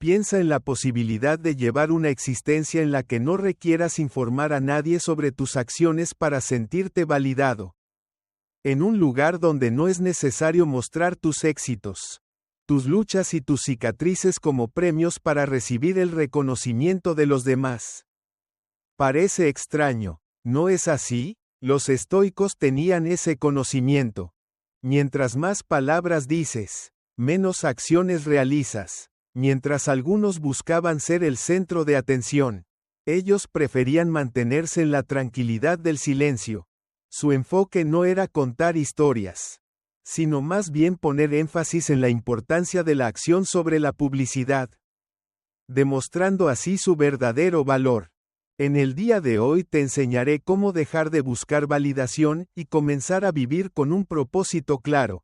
Piensa en la posibilidad de llevar una existencia en la que no requieras informar a nadie sobre tus acciones para sentirte validado. En un lugar donde no es necesario mostrar tus éxitos, tus luchas y tus cicatrices como premios para recibir el reconocimiento de los demás. Parece extraño, ¿no es así? Los estoicos tenían ese conocimiento. Mientras más palabras dices, menos acciones realizas. Mientras algunos buscaban ser el centro de atención, ellos preferían mantenerse en la tranquilidad del silencio. Su enfoque no era contar historias, sino más bien poner énfasis en la importancia de la acción sobre la publicidad, demostrando así su verdadero valor. En el día de hoy te enseñaré cómo dejar de buscar validación y comenzar a vivir con un propósito claro.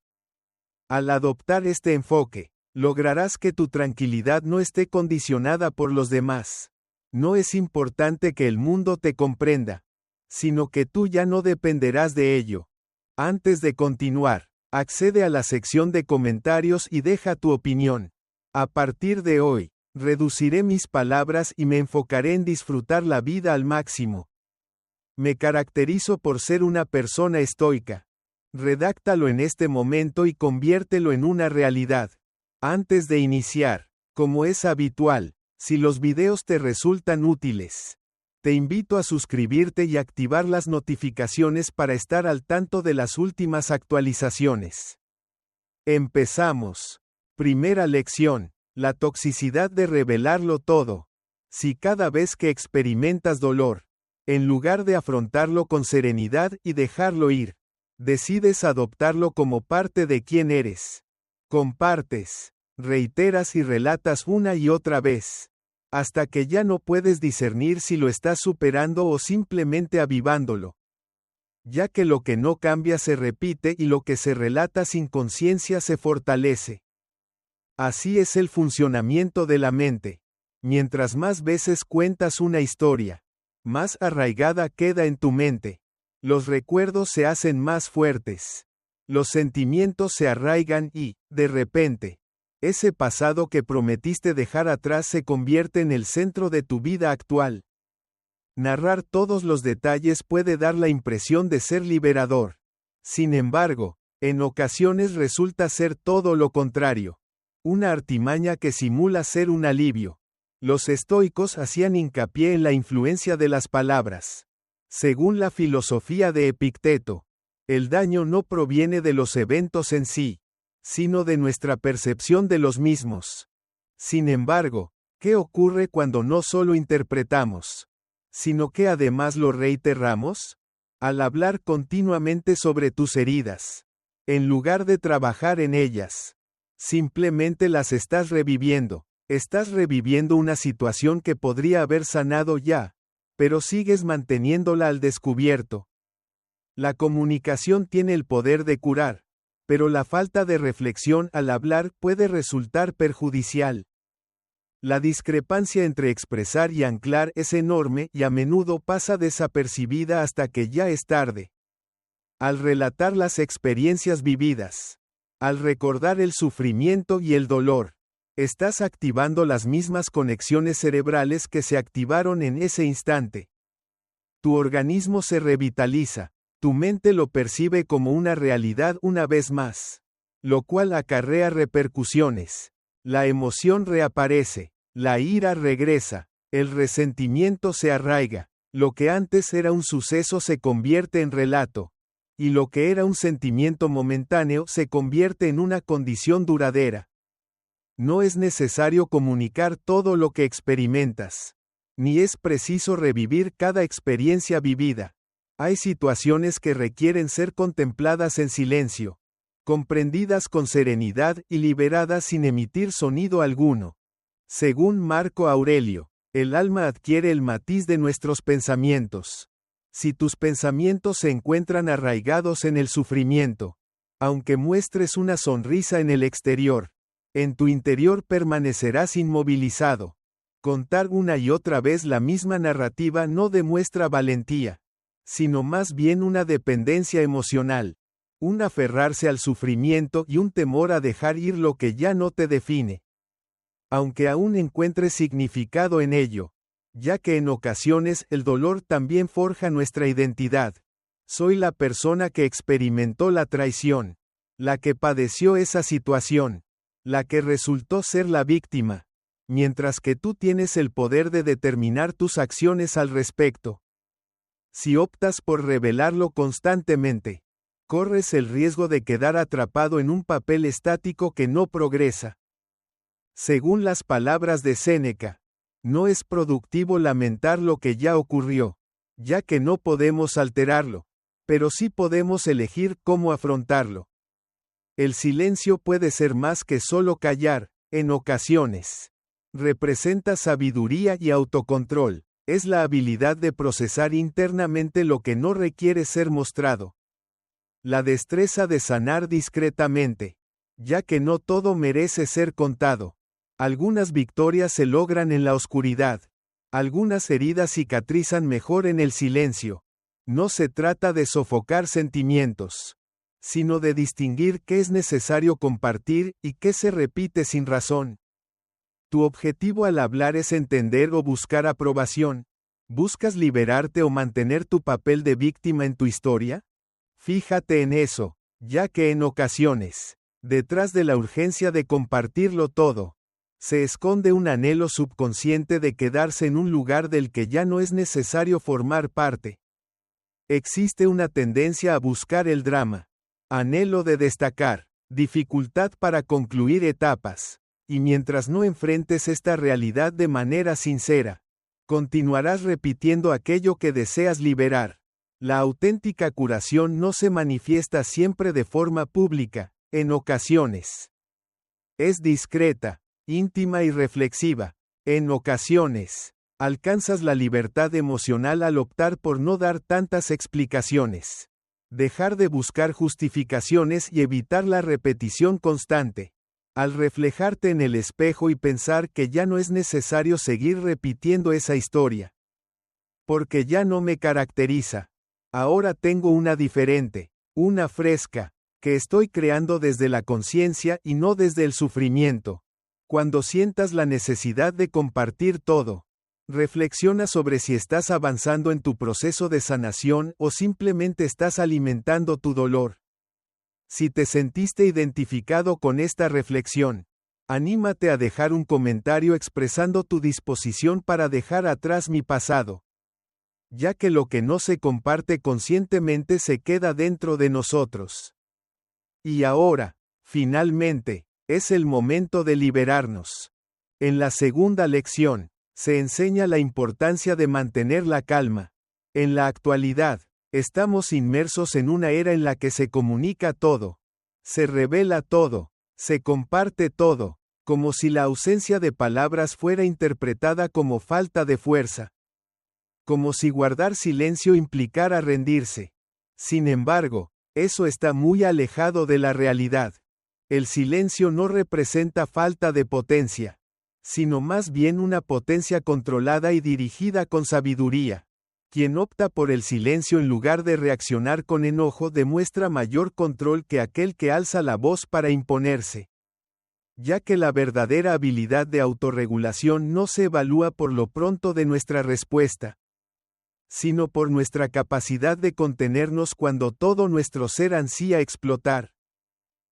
Al adoptar este enfoque, lograrás que tu tranquilidad no esté condicionada por los demás. No es importante que el mundo te comprenda, sino que tú ya no dependerás de ello. Antes de continuar, accede a la sección de comentarios y deja tu opinión. A partir de hoy, reduciré mis palabras y me enfocaré en disfrutar la vida al máximo. Me caracterizo por ser una persona estoica. Redáctalo en este momento y conviértelo en una realidad. Antes de iniciar, como es habitual, si los videos te resultan útiles, te invito a suscribirte y activar las notificaciones para estar al tanto de las últimas actualizaciones. Empezamos. Primera lección: la toxicidad de revelarlo todo. Si cada vez que experimentas dolor, en lugar de afrontarlo con serenidad y dejarlo ir, decides adoptarlo como parte de quién eres, compartes, reiteras y relatas una y otra vez, hasta que ya no puedes discernir si lo estás superando o simplemente avivándolo. Ya que lo que no cambia se repite y lo que se relata sin conciencia se fortalece. Así es el funcionamiento de la mente. Mientras más veces cuentas una historia, más arraigada queda en tu mente. Los recuerdos se hacen más fuertes. Los sentimientos se arraigan y, de repente, ese pasado que prometiste dejar atrás se convierte en el centro de tu vida actual. Narrar todos los detalles puede dar la impresión de ser liberador. Sin embargo, en ocasiones resulta ser todo lo contrario. Una artimaña que simula ser un alivio. Los estoicos hacían hincapié en la influencia de las palabras. Según la filosofía de Epicteto, el daño no proviene de los eventos en sí, sino de nuestra percepción de los mismos. Sin embargo, ¿qué ocurre cuando no solo interpretamos, sino que además lo reiteramos? Al hablar continuamente sobre tus heridas, en lugar de trabajar en ellas, simplemente las estás reviviendo. Estás reviviendo una situación que podría haber sanado ya, pero sigues manteniéndola al descubierto. La comunicación tiene el poder de curar, pero la falta de reflexión al hablar puede resultar perjudicial. La discrepancia entre expresar y anclar es enorme y a menudo pasa desapercibida hasta que ya es tarde. Al relatar las experiencias vividas, al recordar el sufrimiento y el dolor, estás activando las mismas conexiones cerebrales que se activaron en ese instante. Tu organismo se revitaliza, tu mente lo percibe como una realidad una vez más, lo cual acarrea repercusiones. La emoción reaparece, la ira regresa, el resentimiento se arraiga, lo que antes era un suceso se convierte en relato, y lo que era un sentimiento momentáneo se convierte en una condición duradera. No es necesario comunicar todo lo que experimentas, ni es preciso revivir cada experiencia vivida. Hay situaciones que requieren ser contempladas en silencio, comprendidas con serenidad y liberadas sin emitir sonido alguno. Según Marco Aurelio, el alma adquiere el matiz de nuestros pensamientos. Si tus pensamientos se encuentran arraigados en el sufrimiento, aunque muestres una sonrisa en el exterior, en tu interior permanecerás inmovilizado. Contar una y otra vez la misma narrativa no demuestra valentía, sino más bien una dependencia emocional, un aferrarse al sufrimiento y un temor a dejar ir lo que ya no te define. aunque aún encuentres significado en ello, ya que en ocasiones el dolor también forja nuestra identidad. Soy la persona que experimentó la traición, la que padeció esa situación, la que resultó ser la víctima, mientras que tú tienes el poder de determinar tus acciones al respecto. Si optas por revelarlo constantemente, corres el riesgo de quedar atrapado en un papel estático que no progresa. Según las palabras de Séneca, no es productivo lamentar lo que ya ocurrió, ya que no podemos alterarlo, pero sí podemos elegir cómo afrontarlo. El silencio puede ser más que solo callar, en ocasiones. Representa sabiduría y autocontrol, es la habilidad de procesar internamente lo que no requiere ser mostrado. La destreza de sanar discretamente, ya que no todo merece ser contado. Algunas victorias se logran en la oscuridad. Algunas heridas cicatrizan mejor en el silencio. No se trata de sofocar sentimientos, sino de distinguir qué es necesario compartir y qué se repite sin razón. ¿Tu objetivo al hablar es entender o buscar aprobación? ¿Buscas liberarte o mantener tu papel de víctima en tu historia? Fíjate en eso, ya que en ocasiones, detrás de la urgencia de compartirlo todo, se esconde un anhelo subconsciente de quedarse en un lugar del que ya no es necesario formar parte. Existe una tendencia a buscar el drama, anhelo de destacar, dificultad para concluir etapas, y mientras no enfrentes esta realidad de manera sincera, continuarás repitiendo aquello que deseas liberar. La auténtica curación no se manifiesta siempre de forma pública, en ocasiones. Es discreta, íntima y reflexiva. En ocasiones, alcanzas la libertad emocional al optar por no dar tantas explicaciones. Dejar de buscar justificaciones y evitar la repetición constante. Al reflejarte en el espejo y pensar que ya no es necesario seguir repitiendo esa historia. Porque ya no me caracteriza. Ahora tengo una diferente, una fresca, que estoy creando desde la conciencia y no desde el sufrimiento. Cuando sientas la necesidad de compartir todo, reflexiona sobre si estás avanzando en tu proceso de sanación o simplemente estás alimentando tu dolor. Si te sentiste identificado con esta reflexión, anímate a dejar un comentario expresando tu disposición para dejar atrás mi pasado. Ya que lo que no se comparte conscientemente se queda dentro de nosotros. Y ahora, finalmente, es el momento de liberarnos. En la segunda lección, se enseña la importancia de mantener la calma. En la actualidad, estamos inmersos en una era en la que se comunica todo, se revela todo, se comparte todo, como si la ausencia de palabras fuera interpretada como falta de fuerza. Como si guardar silencio implicara rendirse. Sin embargo, eso está muy alejado de la realidad. El silencio no representa falta de potencia, sino más bien una potencia controlada y dirigida con sabiduría. Quien opta por el silencio en lugar de reaccionar con enojo demuestra mayor control que aquel que alza la voz para imponerse. Ya que la verdadera habilidad de autorregulación no se evalúa por lo pronto de nuestra respuesta, sino por nuestra capacidad de contenernos cuando todo nuestro ser ansía explotar.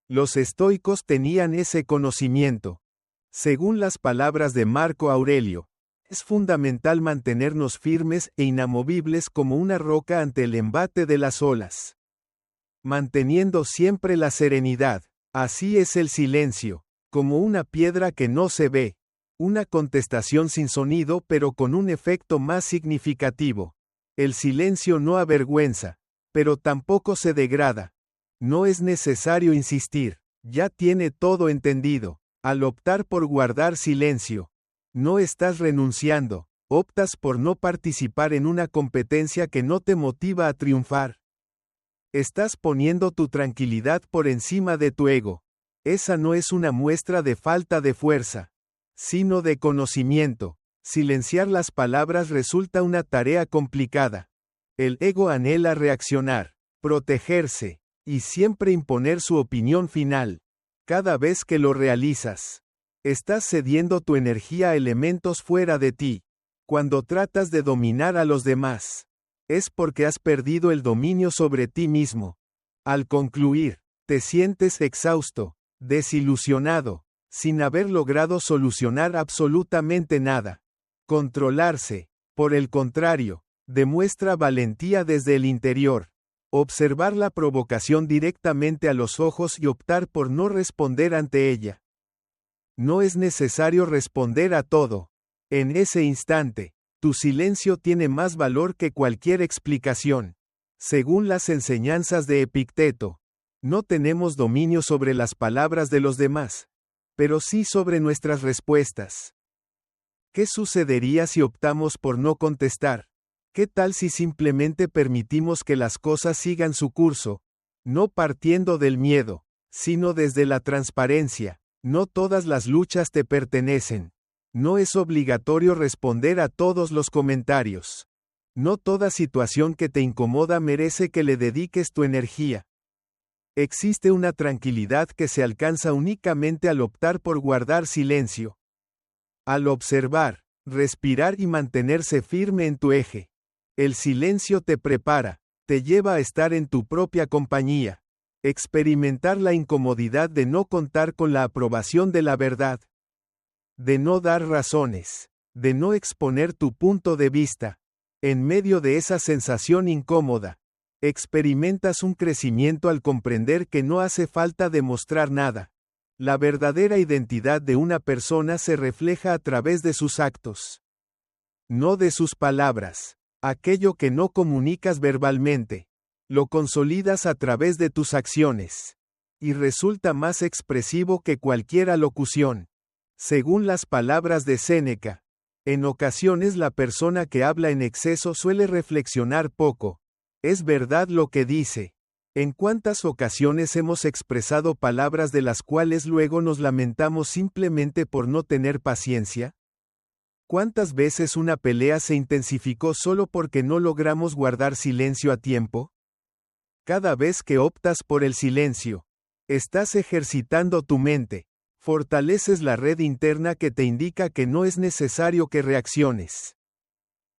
Los estoicos tenían ese conocimiento. Según las palabras de Marco Aurelio, es fundamental mantenernos firmes e inamovibles como una roca ante el embate de las olas. Manteniendo siempre la serenidad, así es el silencio, como una piedra que no se ve, una contestación sin sonido pero con un efecto más significativo. El silencio no avergüenza, pero tampoco se degrada. No es necesario insistir, ya tiene todo entendido. Al optar por guardar silencio, no estás renunciando, optas por no participar en una competencia que no te motiva a triunfar. Estás poniendo tu tranquilidad por encima de tu ego. Esa no es una muestra de falta de fuerza, sino de conocimiento. Silenciar las palabras resulta una tarea complicada. El ego anhela reaccionar, protegerse, y siempre imponer su opinión final. Cada vez que lo realizas, Estás cediendo tu energía a elementos fuera de ti. Cuando tratas de dominar a los demás, es porque has perdido el dominio sobre ti mismo. Al concluir, te sientes exhausto, desilusionado, sin haber logrado solucionar absolutamente nada. Controlarse, por el contrario, demuestra valentía desde el interior. Observar la provocación directamente a los ojos y optar por no responder ante ella. No es necesario responder a todo. En ese instante, tu silencio tiene más valor que cualquier explicación. Según las enseñanzas de Epicteto, no tenemos dominio sobre las palabras de los demás, pero sí sobre nuestras respuestas. ¿Qué sucedería si optamos por no contestar? ¿Qué tal si simplemente permitimos que las cosas sigan su curso, no partiendo del miedo, sino desde la transparencia? No todas las luchas te pertenecen. No es obligatorio responder a todos los comentarios. No toda situación que te incomoda merece que le dediques tu energía. Existe una tranquilidad que se alcanza únicamente al optar por guardar silencio. Al observar, respirar y mantenerse firme en tu eje. El silencio te prepara, te lleva a estar en tu propia compañía. Experimentar la incomodidad de no contar con la aprobación de la verdad. De no dar razones. De no exponer tu punto de vista. En medio de esa sensación incómoda, experimentas un crecimiento al comprender que no hace falta demostrar nada. La verdadera identidad de una persona se refleja a través de sus actos, no de sus palabras. Aquello que no comunicas verbalmente, lo consolidas a través de tus acciones, y resulta más expresivo que cualquier alocución. Según las palabras de Séneca, en ocasiones la persona que habla en exceso suele reflexionar poco. Es verdad lo que dice. ¿En cuántas ocasiones hemos expresado palabras de las cuales luego nos lamentamos simplemente por no tener paciencia? ¿Cuántas veces una pelea se intensificó solo porque no logramos guardar silencio a tiempo? Cada vez que optas por el silencio, estás ejercitando tu mente, fortaleces la red interna que te indica que no es necesario que reacciones.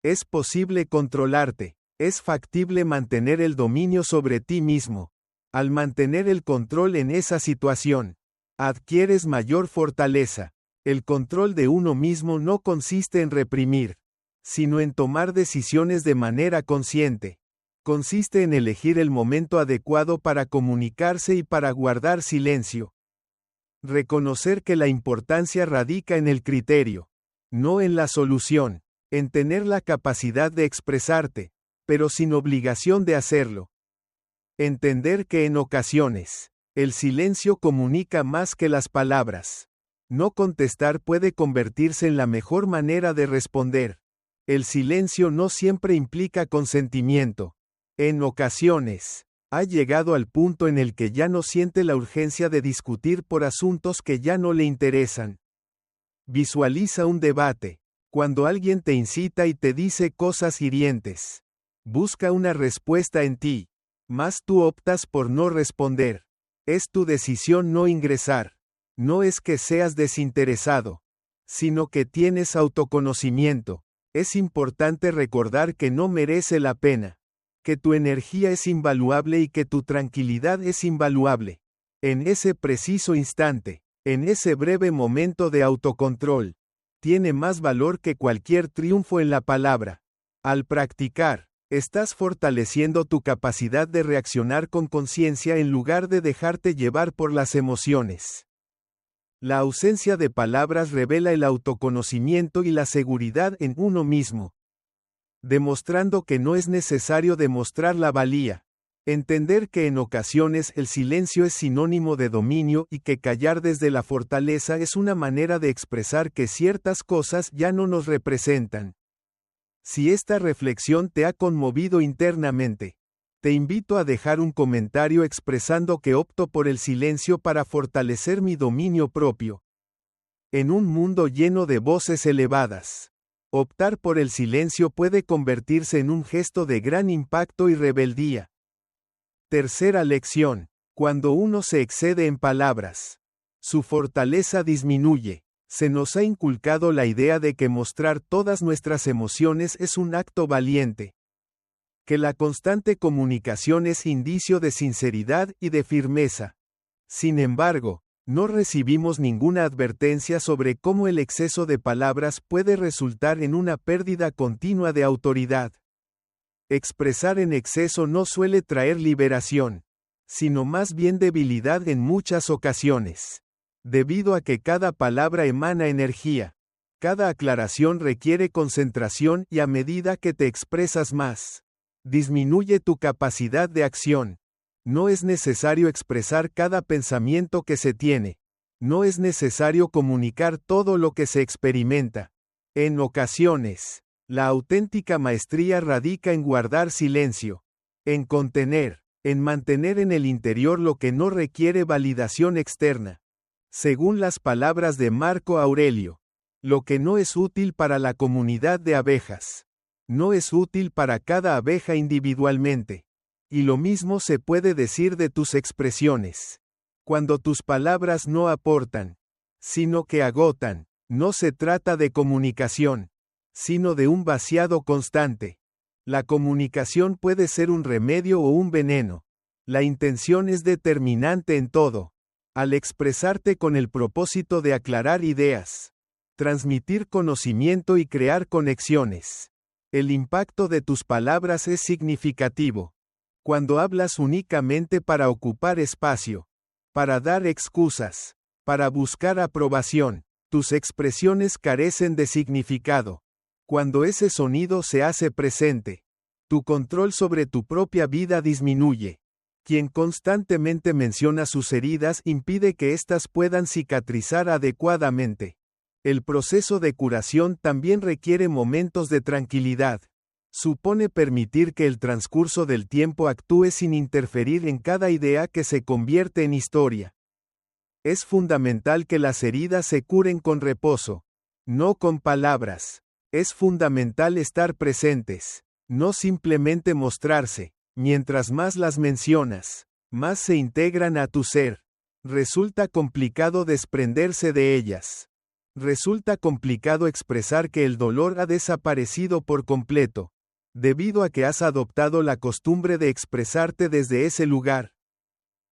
Es posible controlarte, es factible mantener el dominio sobre ti mismo. Al mantener el control en esa situación, adquieres mayor fortaleza. El control de uno mismo no consiste en reprimir, sino en tomar decisiones de manera consciente. Consiste en elegir el momento adecuado para comunicarse y para guardar silencio. Reconocer que la importancia radica en el criterio, no en la solución, en tener la capacidad de expresarte, pero sin obligación de hacerlo. Entender que en ocasiones, el silencio comunica más que las palabras. No contestar puede convertirse en la mejor manera de responder. El silencio no siempre implica consentimiento. En ocasiones, ha llegado al punto en el que ya no siente la urgencia de discutir por asuntos que ya no le interesan. Visualiza un debate. Cuando alguien te incita y te dice cosas hirientes, busca una respuesta en ti, mas tú optas por no responder. Es tu decisión no ingresar. No es que seas desinteresado, sino que tienes autoconocimiento. Es importante recordar que no merece la pena, que tu energía es invaluable y que tu tranquilidad es invaluable. En ese preciso instante, en ese breve momento de autocontrol, tiene más valor que cualquier triunfo en la palabra. Al practicar, estás fortaleciendo tu capacidad de reaccionar con conciencia en lugar de dejarte llevar por las emociones. La ausencia de palabras revela el autoconocimiento y la seguridad en uno mismo, demostrando que no es necesario demostrar la valía. Entender que en ocasiones el silencio es sinónimo de dominio y que callar desde la fortaleza es una manera de expresar que ciertas cosas ya no nos representan. Si esta reflexión te ha conmovido internamente, te invito a dejar un comentario expresando que opto por el silencio para fortalecer mi dominio propio. En un mundo lleno de voces elevadas, optar por el silencio puede convertirse en un gesto de gran impacto y rebeldía. Tercera lección: cuando uno se excede en palabras, su fortaleza disminuye. Se nos ha inculcado la idea de que mostrar todas nuestras emociones es un acto valiente. Que la constante comunicación es indicio de sinceridad y de firmeza. Sin embargo, no recibimos ninguna advertencia sobre cómo el exceso de palabras puede resultar en una pérdida continua de autoridad. Expresar en exceso no suele traer liberación, sino más bien debilidad en muchas ocasiones. Debido a que cada palabra emana energía, cada aclaración requiere concentración y a medida que te expresas más, disminuye tu capacidad de acción. No es necesario expresar cada pensamiento que se tiene. No es necesario comunicar todo lo que se experimenta. En ocasiones, la auténtica maestría radica en guardar silencio, en contener, en mantener en el interior lo que no requiere validación externa. Según las palabras de Marco Aurelio, lo que no es útil para la comunidad de abejas, no es útil para cada abeja individualmente. Y lo mismo se puede decir de tus expresiones. Cuando tus palabras no aportan, sino que agotan, no se trata de comunicación, sino de un vaciado constante. La comunicación puede ser un remedio o un veneno. La intención es determinante en todo. Al expresarte con el propósito de aclarar ideas, transmitir conocimiento y crear conexiones, el impacto de tus palabras es significativo. Cuando hablas únicamente para ocupar espacio, para dar excusas, para buscar aprobación, tus expresiones carecen de significado. Cuando ese sonido se hace presente, tu control sobre tu propia vida disminuye. Quien constantemente menciona sus heridas impide que éstas puedan cicatrizar adecuadamente. El proceso de curación también requiere momentos de tranquilidad. Supone permitir que el transcurso del tiempo actúe sin interferir en cada idea que se convierte en historia. Es fundamental que las heridas se curen con reposo, no con palabras. Es fundamental estar presentes, no simplemente mostrarse. Mientras más las mencionas, más se integran a tu ser. Resulta complicado desprenderse de ellas. Resulta complicado expresar que el dolor ha desaparecido por completo, debido a que has adoptado la costumbre de expresarte desde ese lugar.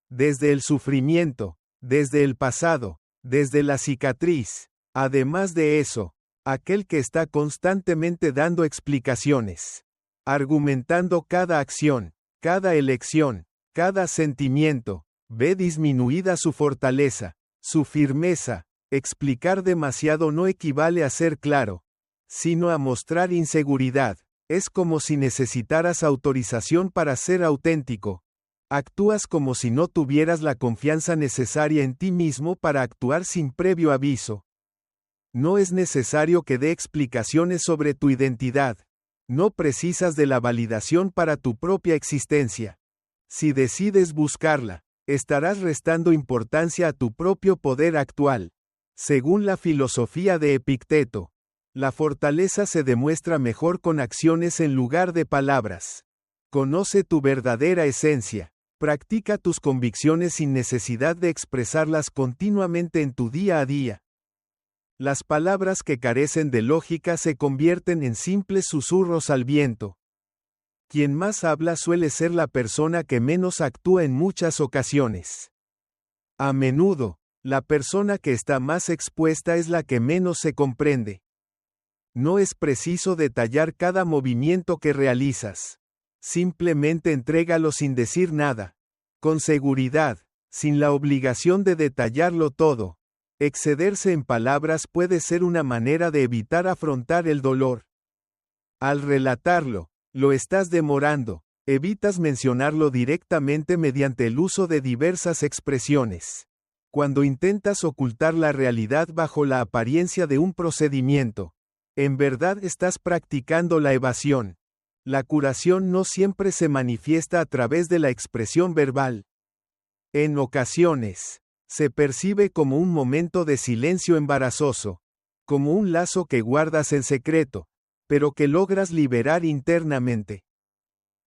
Desde el sufrimiento, desde el pasado, desde la cicatriz. Además de eso, aquel que está constantemente dando explicaciones, argumentando cada acción, cada elección, cada sentimiento, ve disminuida su fortaleza, su firmeza. Explicar demasiado no equivale a ser claro, sino a mostrar inseguridad. Es como si necesitaras autorización para ser auténtico. Actúas como si no tuvieras la confianza necesaria en ti mismo para actuar sin previo aviso. No es necesario que dé explicaciones sobre tu identidad. No precisas de la validación para tu propia existencia. Si decides buscarla, estarás restando importancia a tu propio poder actual. Según la filosofía de Epicteto, la fortaleza se demuestra mejor con acciones en lugar de palabras. Conoce tu verdadera esencia. Practica tus convicciones sin necesidad de expresarlas continuamente en tu día a día. Las palabras que carecen de lógica se convierten en simples susurros al viento. Quien más habla suele ser la persona que menos actúa en muchas ocasiones. A menudo, la persona que está más expuesta es la que menos se comprende. No es preciso detallar cada movimiento que realizas. Simplemente entrégalo sin decir nada. Con seguridad, sin la obligación de detallarlo todo. Excederse en palabras puede ser una manera de evitar afrontar el dolor. Al relatarlo, lo estás demorando. Evitas mencionarlo directamente mediante el uso de diversas expresiones. Cuando intentas ocultar la realidad bajo la apariencia de un procedimiento, en verdad estás practicando la evasión. La curación no siempre se manifiesta a través de la expresión verbal. En ocasiones, se percibe como un momento de silencio embarazoso, como un lazo que guardas en secreto, pero que logras liberar internamente.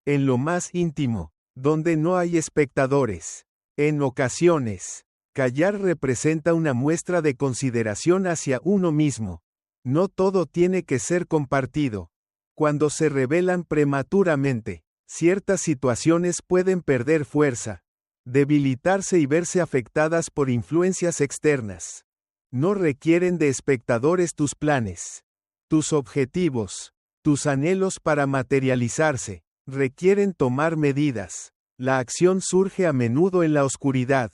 En lo más íntimo, donde no hay espectadores, en ocasiones, Callar representa una muestra de consideración hacia uno mismo. No todo tiene que ser compartido. Cuando se revelan prematuramente, ciertas situaciones pueden perder fuerza, debilitarse y verse afectadas por influencias externas. No requieren de espectadores tus planes, tus objetivos, tus anhelos para materializarse. Requieren tomar medidas. La acción surge a menudo en la oscuridad,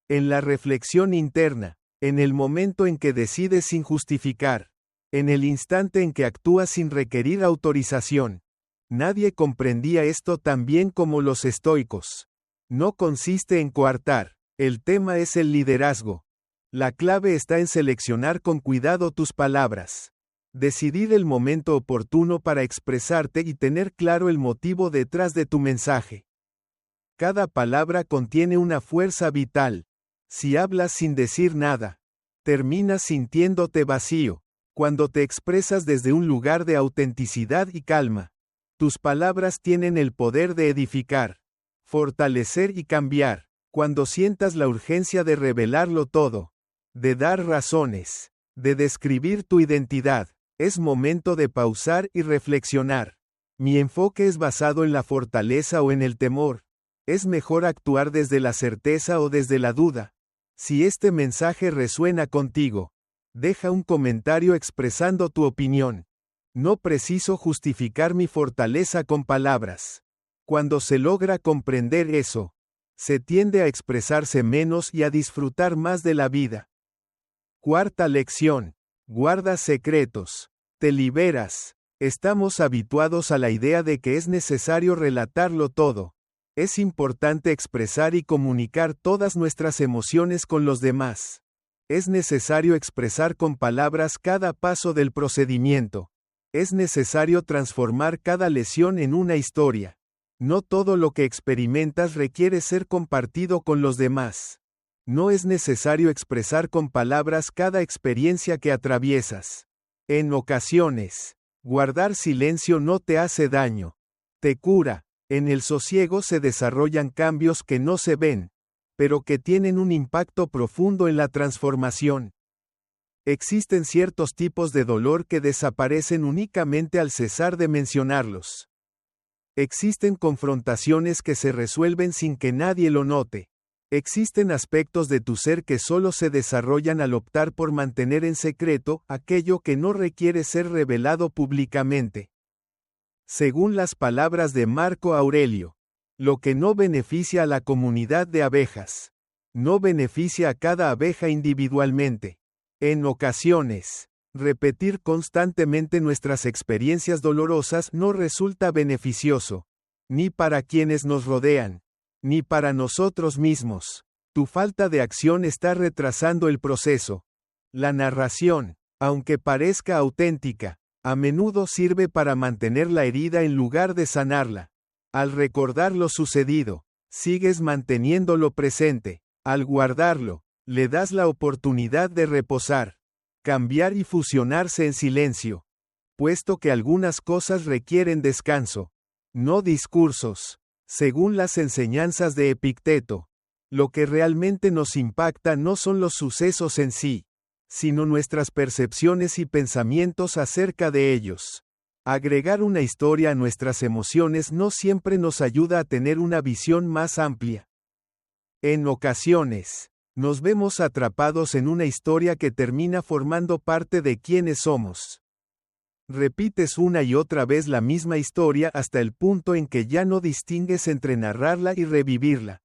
en la reflexión interna, en el momento en que decides sin justificar, en el instante en que actúas sin requerir autorización. Nadie comprendía esto tan bien como los estoicos. No consiste en coartar, el tema es el liderazgo. La clave está en seleccionar con cuidado tus palabras. Decidir el momento oportuno para expresarte y tener claro el motivo detrás de tu mensaje. Cada palabra contiene una fuerza vital. Si hablas sin decir nada, terminas sintiéndote vacío. Cuando te expresas desde un lugar de autenticidad y calma, tus palabras tienen el poder de edificar, fortalecer y cambiar. Cuando sientas la urgencia de revelarlo todo, de dar razones, de describir tu identidad, es momento de pausar y reflexionar. ¿Mi enfoque es basado en la fortaleza o en el temor? ¿Es mejor actuar desde la certeza o desde la duda? Si este mensaje resuena contigo, deja un comentario expresando tu opinión. No preciso justificar mi fortaleza con palabras. Cuando se logra comprender eso, se tiende a expresarse menos y a disfrutar más de la vida. Cuarta lección. Guarda secretos. Te liberas. Estamos habituados a la idea de que es necesario relatarlo todo. Es importante expresar y comunicar todas nuestras emociones con los demás. Es necesario expresar con palabras cada paso del procedimiento. Es necesario transformar cada lesión en una historia. No todo lo que experimentas requiere ser compartido con los demás. No es necesario expresar con palabras cada experiencia que atraviesas. En ocasiones, guardar silencio no te hace daño. Te cura. En el sosiego se desarrollan cambios que no se ven, pero que tienen un impacto profundo en la transformación. Existen ciertos tipos de dolor que desaparecen únicamente al cesar de mencionarlos. Existen confrontaciones que se resuelven sin que nadie lo note. Existen aspectos de tu ser que solo se desarrollan al optar por mantener en secreto aquello que no requiere ser revelado públicamente. Según las palabras de Marco Aurelio, lo que no beneficia a la comunidad de abejas, no beneficia a cada abeja individualmente. En ocasiones, repetir constantemente nuestras experiencias dolorosas no resulta beneficioso, ni para quienes nos rodean, ni para nosotros mismos. Tu falta de acción está retrasando el proceso. La narración, aunque parezca auténtica, a menudo sirve para mantener la herida en lugar de sanarla. Al recordar lo sucedido, sigues manteniéndolo presente. Al guardarlo, le das la oportunidad de reposar, cambiar y fusionarse en silencio. Puesto que algunas cosas requieren descanso, no discursos. Según las enseñanzas de Epicteto, lo que realmente nos impacta no son los sucesos en sí, sino nuestras percepciones y pensamientos acerca de ellos. Agregar una historia a nuestras emociones no siempre nos ayuda a tener una visión más amplia. En ocasiones, nos vemos atrapados en una historia que termina formando parte de quienes somos. Repites una y otra vez la misma historia hasta el punto en que ya no distingues entre narrarla y revivirla.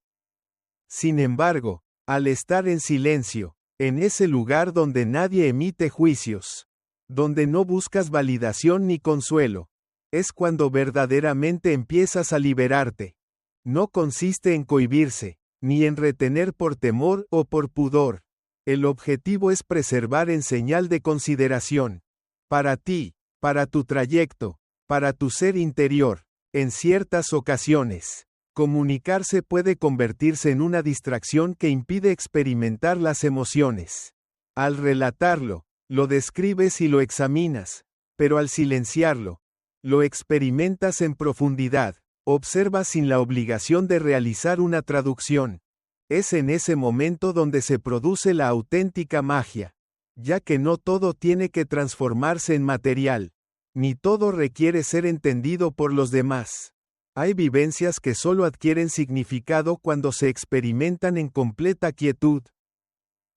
Sin embargo, al estar en silencio, en ese lugar donde nadie emite juicios, donde no buscas validación ni consuelo, es cuando verdaderamente empiezas a liberarte. No consiste en cohibirse, ni en retener por temor o por pudor. El objetivo es preservar en señal de consideración. Para ti, para tu trayecto, para tu ser interior. En ciertas ocasiones, comunicarse puede convertirse en una distracción que impide experimentar las emociones. Al relatarlo, lo describes y lo examinas, pero al silenciarlo, lo experimentas en profundidad. Observa sin la obligación de realizar una traducción. Es en ese momento donde se produce la auténtica magia, ya que no todo tiene que transformarse en material, ni todo requiere ser entendido por los demás. Hay vivencias que solo adquieren significado cuando se experimentan en completa quietud.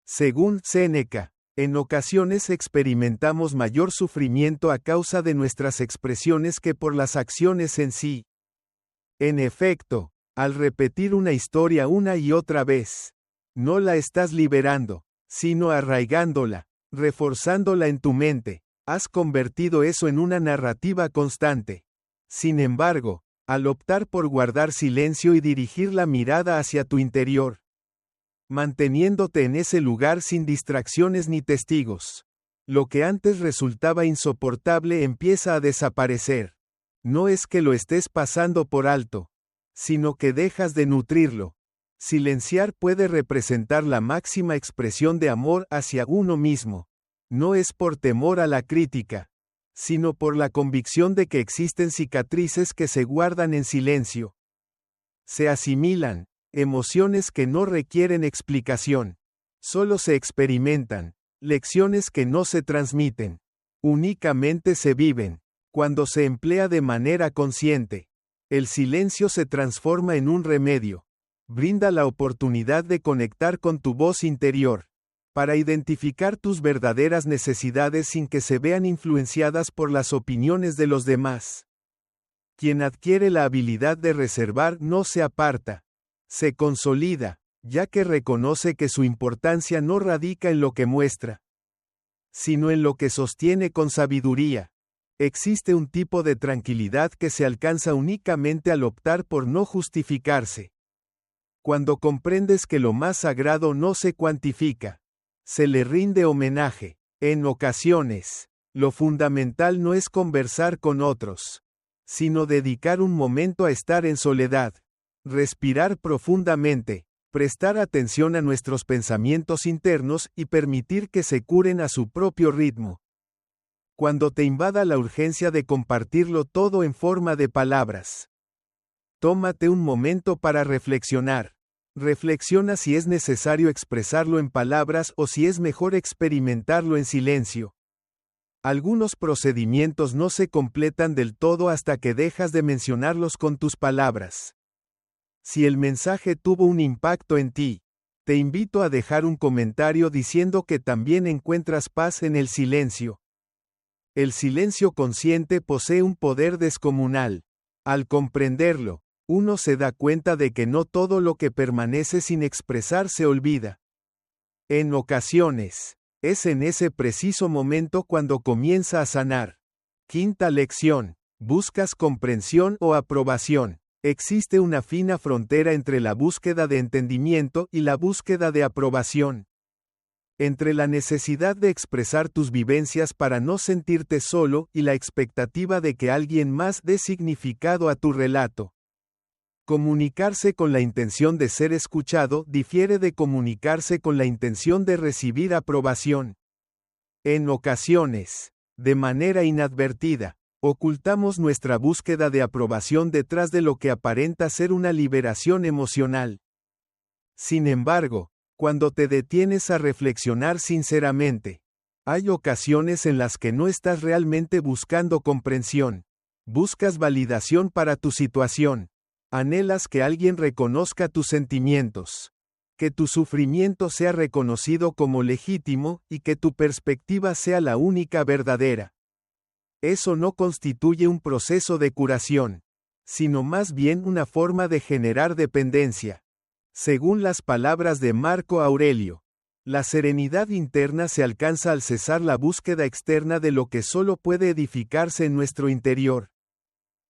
Según Séneca, en ocasiones experimentamos mayor sufrimiento a causa de nuestras expresiones que por las acciones en sí. En efecto, al repetir una historia una y otra vez, no la estás liberando, sino arraigándola, reforzándola en tu mente. Has convertido eso en una narrativa constante. Sin embargo, al optar por guardar silencio y dirigir la mirada hacia tu interior, manteniéndote en ese lugar sin distracciones ni testigos, lo que antes resultaba insoportable empieza a desaparecer. No es que lo estés pasando por alto, sino que dejas de nutrirlo. Silenciar puede representar la máxima expresión de amor hacia uno mismo. No es por temor a la crítica, sino por la convicción de que existen cicatrices que se guardan en silencio. Se asimilan, emociones que no requieren explicación. Solo se experimentan, lecciones que no se transmiten. Únicamente se viven. Cuando se emplea de manera consciente, el silencio se transforma en un remedio. Brinda la oportunidad de conectar con tu voz interior, para identificar tus verdaderas necesidades sin que se vean influenciadas por las opiniones de los demás. Quien adquiere la habilidad de reservar no se aparta, se consolida, ya que reconoce que su importancia no radica en lo que muestra, sino en lo que sostiene con sabiduría. Existe un tipo de tranquilidad que se alcanza únicamente al optar por no justificarse. Cuando comprendes que lo más sagrado no se cuantifica, se le rinde homenaje. En ocasiones, lo fundamental no es conversar con otros, sino dedicar un momento a estar en soledad, respirar profundamente, prestar atención a nuestros pensamientos internos y permitir que se curen a su propio ritmo. Cuando te invada la urgencia de compartirlo todo en forma de palabras, tómate un momento para reflexionar. Reflexiona si es necesario expresarlo en palabras o si es mejor experimentarlo en silencio. Algunos procedimientos no se completan del todo hasta que dejas de mencionarlos con tus palabras. Si el mensaje tuvo un impacto en ti, te invito a dejar un comentario diciendo que también encuentras paz en el silencio. El silencio consciente posee un poder descomunal. Al comprenderlo, uno se da cuenta de que no todo lo que permanece sin expresar se olvida. En ocasiones, es en ese preciso momento cuando comienza a sanar. Quinta lección: ¿buscas comprensión o aprobación? Existe una fina frontera entre la búsqueda de entendimiento y la búsqueda de aprobación. Entre la necesidad de expresar tus vivencias para no sentirte solo y la expectativa de que alguien más dé significado a tu relato. Comunicarse con la intención de ser escuchado difiere de comunicarse con la intención de recibir aprobación. En ocasiones, de manera inadvertida, ocultamos nuestra búsqueda de aprobación detrás de lo que aparenta ser una liberación emocional. Sin embargo, cuando te detienes a reflexionar sinceramente, hay ocasiones en las que no estás realmente buscando comprensión. Buscas validación para tu situación. Anhelas que alguien reconozca tus sentimientos, que tu sufrimiento sea reconocido como legítimo y que tu perspectiva sea la única verdadera. Eso no constituye un proceso de curación, sino más bien una forma de generar dependencia. Según las palabras de Marco Aurelio, la serenidad interna se alcanza al cesar la búsqueda externa de lo que solo puede edificarse en nuestro interior.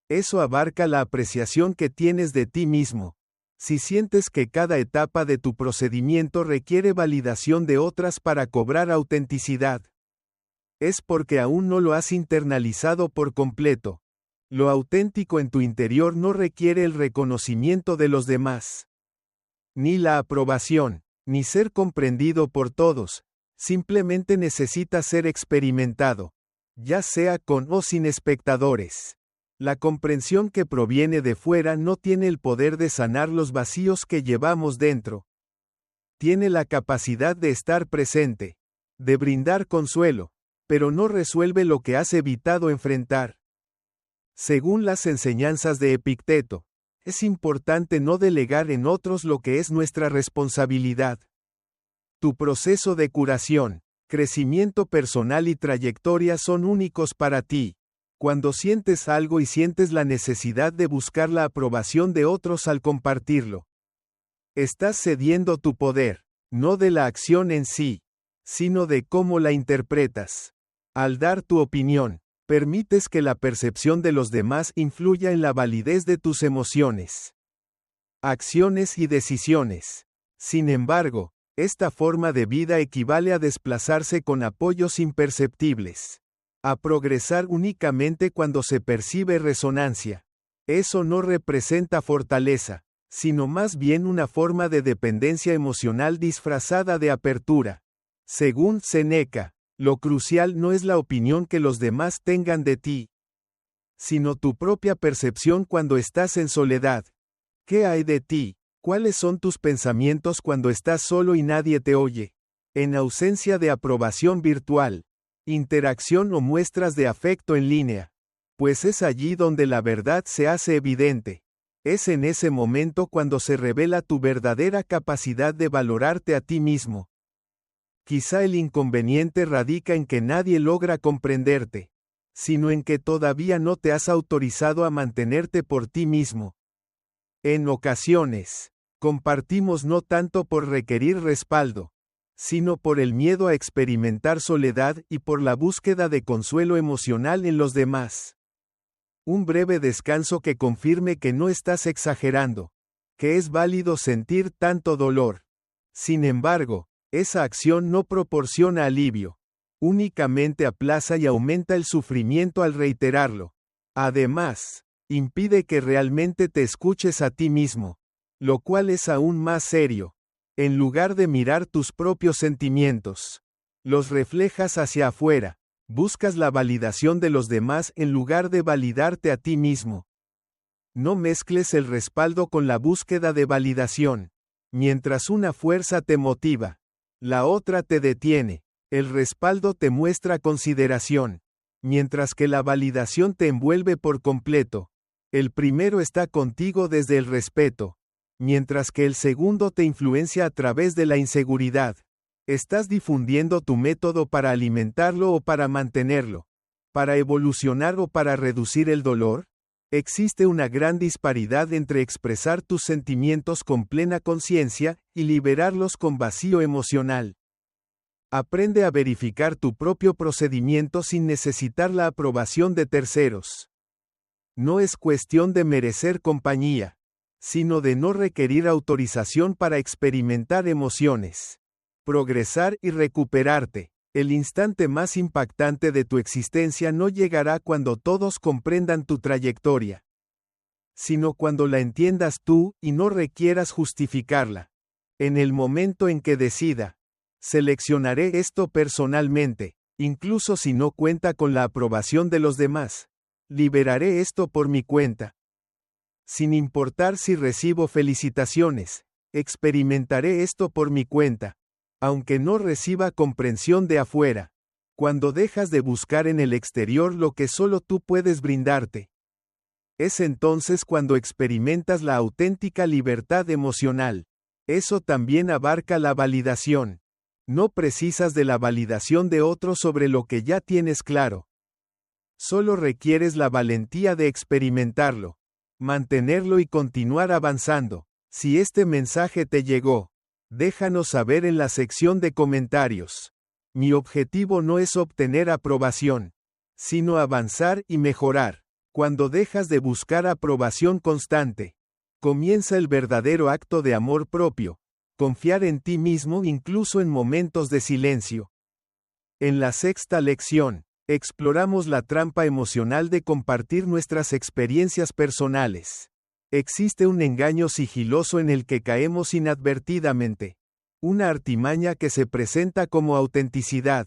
Eso abarca la apreciación que tienes de ti mismo. Si sientes que cada etapa de tu procedimiento requiere validación de otras para cobrar autenticidad, es porque aún no lo has internalizado por completo. Lo auténtico en tu interior no requiere el reconocimiento de los demás, ni la aprobación, ni ser comprendido por todos. Simplemente necesita ser experimentado, ya sea con o sin espectadores. La comprensión que proviene de fuera no tiene el poder de sanar los vacíos que llevamos dentro. Tiene la capacidad de estar presente, de brindar consuelo, pero no resuelve lo que has evitado enfrentar. Según las enseñanzas de Epicteto, es importante no delegar en otros lo que es nuestra responsabilidad. Tu proceso de curación, crecimiento personal y trayectoria son únicos para ti. Cuando sientes algo y sientes la necesidad de buscar la aprobación de otros al compartirlo, estás cediendo tu poder, no de la acción en sí, sino de cómo la interpretas. Al dar tu opinión, permites que la percepción de los demás influya en la validez de tus emociones, acciones y decisiones. Sin embargo, esta forma de vida equivale a desplazarse con apoyos imperceptibles, a progresar únicamente cuando se percibe resonancia. Eso no representa fortaleza, sino más bien una forma de dependencia emocional disfrazada de apertura. Según Séneca, lo crucial no es la opinión que los demás tengan de ti, sino tu propia percepción cuando estás en soledad. ¿Qué hay de ti? ¿Cuáles son tus pensamientos cuando estás solo y nadie te oye? En ausencia de aprobación virtual, interacción o muestras de afecto en línea. Pues es allí donde la verdad se hace evidente. Es en ese momento cuando se revela tu verdadera capacidad de valorarte a ti mismo. Quizá el inconveniente radica en que nadie logra comprenderte, sino en que todavía no te has autorizado a mantenerte por ti mismo. En ocasiones, compartimos no tanto por requerir respaldo, sino por el miedo a experimentar soledad y por la búsqueda de consuelo emocional en los demás. Un breve descanso que confirme que no estás exagerando, que es válido sentir tanto dolor. Sin embargo, esa acción no proporciona alivio, únicamente aplaza y aumenta el sufrimiento al reiterarlo. Además, impide que realmente te escuches a ti mismo, lo cual es aún más serio. En lugar de mirar tus propios sentimientos, los reflejas hacia afuera, buscas la validación de los demás en lugar de validarte a ti mismo. No mezcles el respaldo con la búsqueda de validación. Mientras una fuerza te motiva, la otra te detiene. El respaldo te muestra consideración, mientras que la validación te envuelve por completo. El primero está contigo desde el respeto, mientras que el segundo te influencia a través de la inseguridad. ¿Estás difundiendo tu método para alimentarlo o para mantenerlo? ¿Para evolucionar o para reducir el dolor? Existe una gran disparidad entre expresar tus sentimientos con plena conciencia y liberarlos con vacío emocional. Aprende a verificar tu propio procedimiento sin necesitar la aprobación de terceros. No es cuestión de merecer compañía, sino de no requerir autorización para experimentar emociones, progresar y recuperarte. El instante más impactante de tu existencia no llegará cuando todos comprendan tu trayectoria, sino cuando la entiendas tú y no requieras justificarla. En el momento en que decida, seleccionaré esto personalmente, incluso si no cuenta con la aprobación de los demás. Liberaré esto por mi cuenta. Sin importar si recibo felicitaciones, experimentaré esto por mi cuenta, aunque no reciba comprensión de afuera. Cuando dejas de buscar en el exterior lo que solo tú puedes brindarte, es entonces cuando experimentas la auténtica libertad emocional. Eso también abarca la validación. No precisas de la validación de otro sobre lo que ya tienes claro. Solo requieres la valentía de experimentarlo, mantenerlo y continuar avanzando. Si este mensaje te llegó, déjanos saber en la sección de comentarios. Mi objetivo no es obtener aprobación, sino avanzar y mejorar. Cuando dejas de buscar aprobación constante, comienza el verdadero acto de amor propio, confiar en ti mismo incluso en momentos de silencio. En la sexta lección, exploramos la trampa emocional de compartir nuestras experiencias personales. Existe un engaño sigiloso en el que caemos inadvertidamente. Una artimaña que se presenta como autenticidad,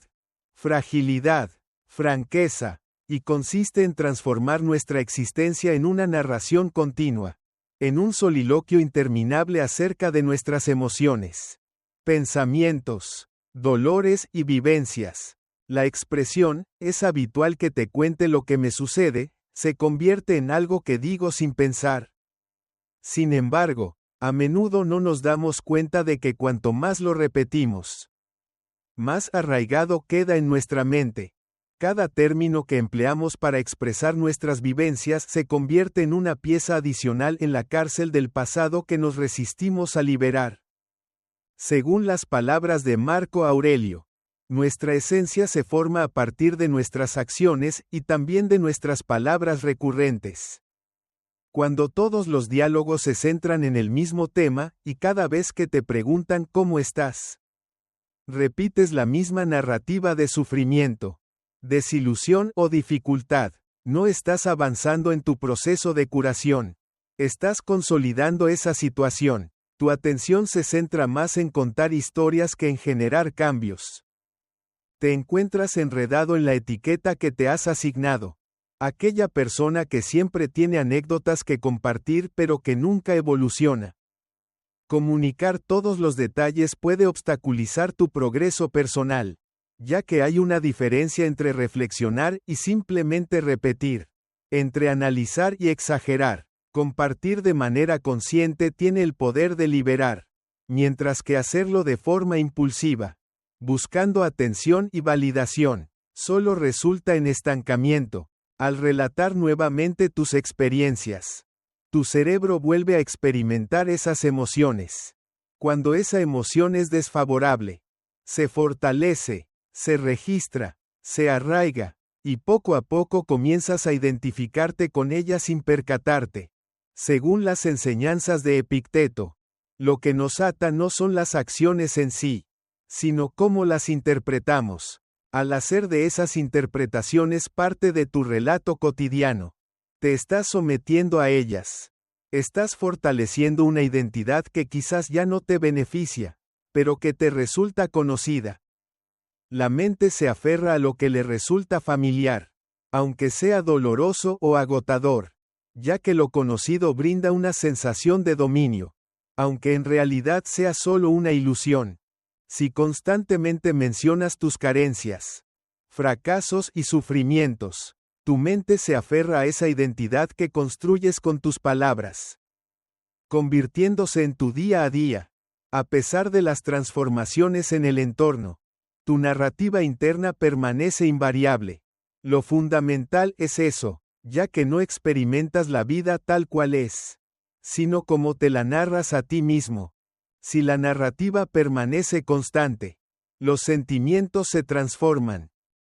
fragilidad, franqueza, y consiste en transformar nuestra existencia en una narración continua, en un soliloquio interminable acerca de nuestras emociones. pensamientos, dolores y vivencias. La expresión, es habitual que te cuente lo que me sucede, se convierte en algo que digo sin pensar. Sin embargo, a menudo no nos damos cuenta de que cuanto más lo repetimos, más arraigado queda en nuestra mente. Cada término que empleamos para expresar nuestras vivencias se convierte en una pieza adicional en la cárcel del pasado que nos resistimos a liberar. Según las palabras de Marco Aurelio, nuestra esencia se forma a partir de nuestras acciones y también de nuestras palabras recurrentes. Cuando todos los diálogos se centran en el mismo tema, y cada vez que te preguntan ¿cómo estás?, repites la misma narrativa de sufrimiento, desilusión o dificultad, no estás avanzando en tu proceso de curación. Estás consolidando esa situación. Tu atención se centra más en contar historias que en generar cambios. Te encuentras enredado en la etiqueta que te has asignado. Aquella persona que siempre tiene anécdotas que compartir pero que nunca evoluciona. Comunicar todos los detalles puede obstaculizar tu progreso personal, ya que hay una diferencia entre reflexionar y simplemente repetir. Entre analizar y exagerar, compartir de manera consciente tiene el poder de liberar, mientras que hacerlo de forma impulsiva, buscando atención y validación, solo resulta en estancamiento. Al relatar nuevamente tus experiencias, tu cerebro vuelve a experimentar esas emociones. Cuando esa emoción es desfavorable, se fortalece, se registra, se arraiga, y poco a poco comienzas a identificarte con ella sin percatarte. Según las enseñanzas de Epicteto, lo que nos ata no son las acciones en sí, sino cómo las interpretamos. Al hacer de esas interpretaciones parte de tu relato cotidiano, te estás sometiendo a ellas. Estás fortaleciendo una identidad que quizás ya no te beneficia, pero que te resulta conocida. La mente se aferra a lo que le resulta familiar, aunque sea doloroso o agotador, ya que lo conocido brinda una sensación de dominio, aunque en realidad sea solo una ilusión. Si constantemente mencionas tus carencias, fracasos y sufrimientos, tu mente se aferra a esa identidad que construyes con tus palabras, convirtiéndose en tu día a día. A pesar de las transformaciones en el entorno, tu narrativa interna permanece invariable. Lo fundamental es eso, ya que no experimentas la vida tal cual es, sino como te la narras a ti mismo. Si la narrativa permanece constante, los sentimientos se transforman,